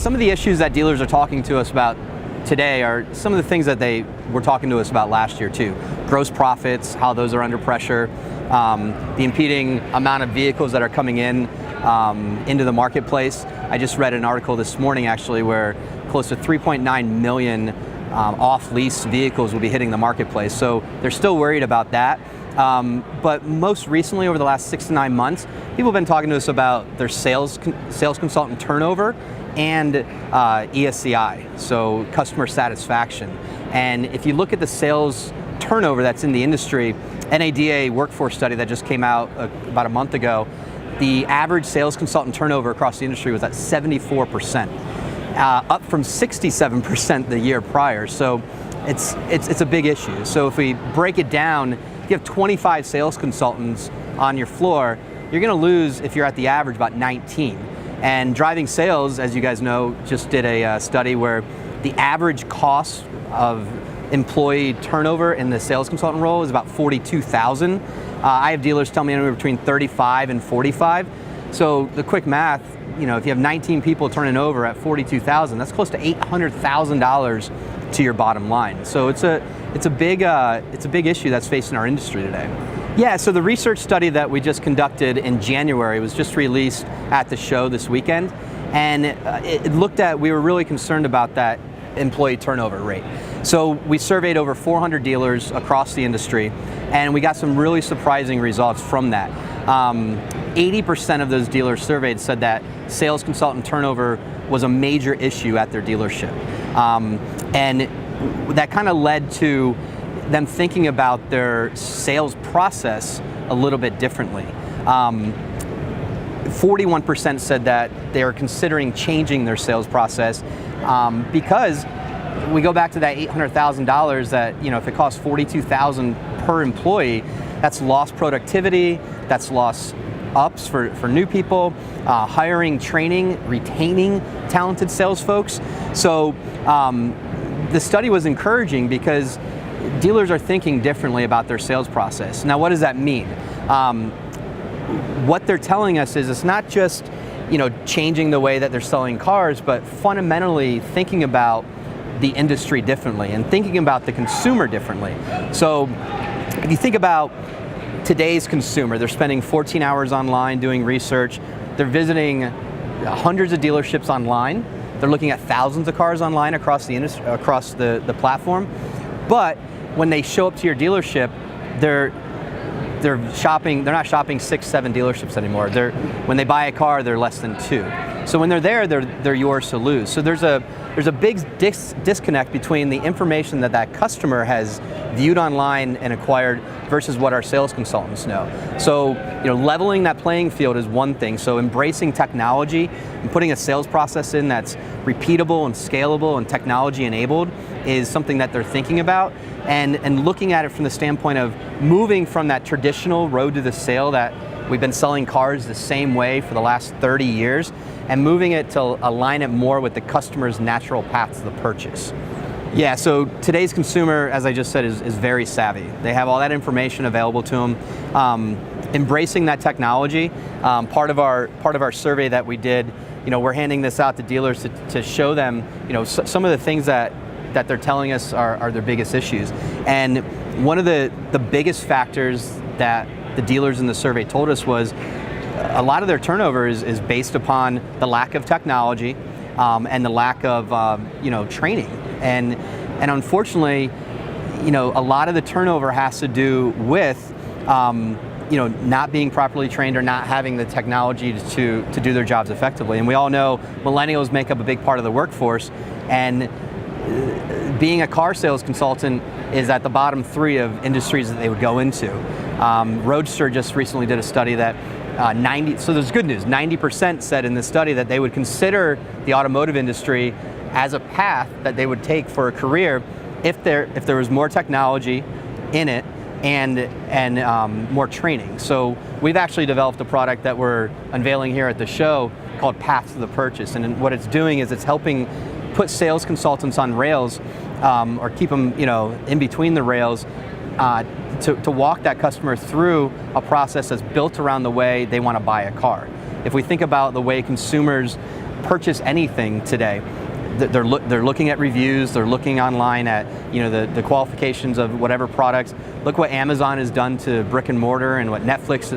some of the issues that dealers are talking to us about today are some of the things that they were talking to us about last year too. Gross profits, how those are under pressure, the impeding amount of vehicles that are coming in into the marketplace. I just read an article this morning actually where close to 3.9 million off-lease vehicles will be hitting the marketplace. So they're still worried about that. But most recently, over the last 6 to 9 months, people have been talking to us about their sales consultant turnover and ESCI, so customer satisfaction. And if you look at the sales turnover that's in the industry, NADA workforce study that just came out about a month ago, the average sales consultant turnover across the industry was at 74%, up from 67% the year prior. So it's a big issue. So if we break it down, if you have 25 sales consultants on your floor, you're going to lose, if you're at the average, about 19. And DrivingSales, as you guys know, just did a study where the average cost of employee turnover in the sales consultant role is about $42,000. I have dealers tell me anywhere between 35 and 45. So the quick math, if you have 19 people turning over at $42,000, that's close to $800,000 to your bottom line. So it's a big issue that's facing our industry today. Yeah, so the research study that we just conducted in January was just released at the show this weekend, and it looked at, we were really concerned about that employee turnover rate. So we surveyed over 400 dealers across the industry, and we got some really surprising results from that. 80% of those dealers surveyed said that sales consultant turnover was a major issue at their dealership. And that kind of led to them thinking about their sales process a little bit differently. 41% said that they are considering changing their sales process because we go back to that $800,000 that, if it costs $42,000 per employee, that's lost productivity, that's lost ups for new people, hiring, training, retaining talented sales folks. So the study was encouraging because dealers are thinking differently about their sales process. Now, what does that mean? What they're telling us is it's not just, changing the way that they're selling cars, but fundamentally thinking about the industry differently and thinking about the consumer differently. So if you think about today's consumer, they're spending 14 hours online doing research. They're visiting hundreds of dealerships online. They're looking at thousands of cars online across the industry, across the platform. But when they show up to your dealership, they're shopping. They're not shopping 6, 7 dealerships anymore. When they buy a car, they're less than 2. So when they're there, they're yours to lose. So there's a big disconnect between the information that customer has viewed online and acquired versus what our sales consultants know. So leveling that playing field is one thing. So embracing technology and putting a sales process in that's repeatable and scalable and technology enabled is something that they're thinking about, and looking at it from the standpoint of moving from that traditional road to the sale that we've been selling cars the same way for the last 30 years and moving it to align it more with the customer's natural path to the purchase. Yeah, so today's consumer, as I just said, is very savvy. They have all that information available to them. Embracing that technology, part of our survey that we did, we're handing this out to dealers to show them, some of the things that they're telling us are their biggest issues. And one of the biggest factors that the dealers in the survey told us was a lot of their turnover is based upon the lack of technology and the lack of training. And unfortunately, a lot of the turnover has to do with not being properly trained or not having the technology to do their jobs effectively. And we all know millennials make up a big part of the workforce, and being a car sales consultant is at the bottom 3 of industries that they would go into. Roadster just recently did a study that so there's good news, 90% said in this study that they would consider the automotive industry as a path that they would take for a career if there was more technology in it and more training. So we've actually developed a product that we're unveiling here at the show called Path to the Purchase, and what it's doing is it's helping put sales consultants on rails or keep them in between the rails to walk that customer through a process that's built around the way they want to buy a car. If we think about the way consumers purchase anything today, they're looking at reviews, they're looking online at the qualifications of whatever products. Look what Amazon has done to brick and mortar, and what Netflix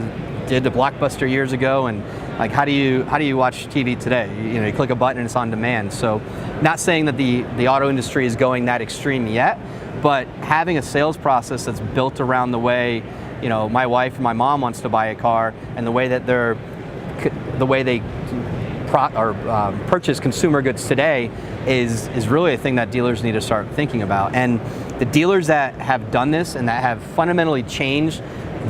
did to Blockbuster years ago, and like how do you watch TV today? You click a button and it's on demand. So, not saying that the auto industry is going that extreme yet, but having a sales process that's built around the way my wife and my mom wants to buy a car, and the way that they purchase consumer goods today is really a thing that dealers need to start thinking about. And the dealers that have done this and that have fundamentally changed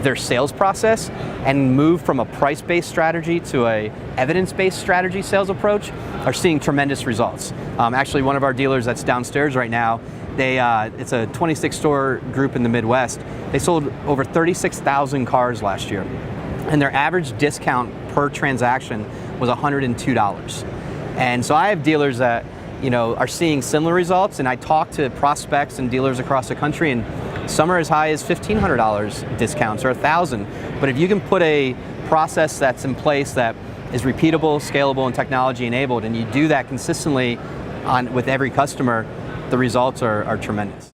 their sales process and moved from a price-based strategy to a evidence-based strategy sales approach are seeing tremendous results. Actually, one of our dealers that's downstairs right now, it's a 26-store group in the Midwest. They sold over 36,000 cars last year, and their average discount per transaction was $102. And so I have dealers that are seeing similar results, and I talk to prospects and dealers across the country, and some are as high as $1,500 discounts or $1,000. But if you can put a process that's in place that is repeatable, scalable, and technology enabled, and you do that consistently with every customer, the results are tremendous.